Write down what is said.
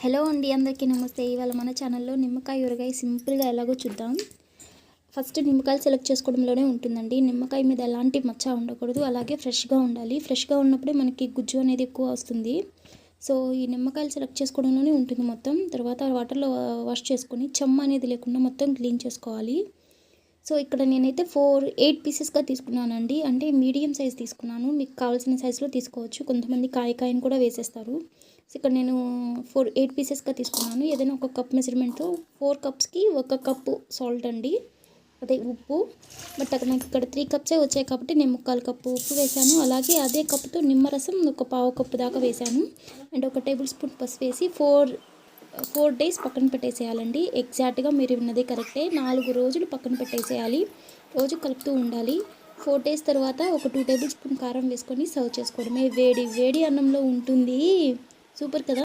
Hello అండి, అందరికీ నమస్తే. ఇవాళ మన ఛానల్లో నిమ్మకాయ ఊరగాయ సింపుల్గా ఎలాగో చూద్దాం. ఫస్ట్ నిమ్మకాయలు సెలెక్ట్ చేసుకోవడంలోనే ఉంటుందండి. నిమ్మకాయ మీద ఎలాంటి మచ్చ ఉండకూడదు, అలాగే ఫ్రెష్గా ఉండాలి. ఫ్రెష్గా ఉన్నప్పుడే మనకి గుజ్జు అనేది ఎక్కువ వస్తుంది. సో ఈ నిమ్మకాయలు సెలెక్ట్ చేసుకోవడంలోనే ఉంటుంది మొత్తం. తర్వాత వాటర్లో వాష్ చేసుకొని చెమ్మ అనేది లేకుండా మొత్తం క్లీన్ చేసుకోవాలి. సో ఇక్కడ నేనైతే 8 పీసెస్గా తీసుకున్నానండి. అంటే మీడియం సైజ్ తీసుకున్నాను. మీకు కావాల్సిన సైజులో తీసుకోవచ్చు. కొంతమంది కాయని కూడా వేసేస్తారు. సో ఇక్కడ నేను 8 పీసెస్గా తీసుకున్నాను. ఏదైనా ఒక కప్ మెజర్మెంట్తో 4 కప్స్కి 1 కప్పు సాల్ట్ అండి, అదే ఉప్పు. బట్ నాకు ఇక్కడ 3 కప్సే వచ్చాయి కాబట్టి నేను 3/4 కప్పు ఉప్పు వేసాను. అలాగే అదే కప్పుతో నిమ్మరసం ఒక పావు కప్పు దాకా వేసాను. అండ్ 1 టేబుల్ స్పూన్ పసుపు వేసి 4 డేస్ పక్కన పెట్టేసేయాలండి. ఎగ్జాక్ట్గా మీరు విన్నది కరెక్టే. 4 రోజులు పక్కన పెట్టేసేయాలి. రోజు కలుపుతూ ఉండాలి. 4 డేస్ తర్వాత ఒక 2 టేబుల్ స్పూన్ కారం వేసుకొని సర్వ్ చేసుకోవడమే. వేడి వేడి అన్నంలో ఉంటుంది. సూపర్ కదా.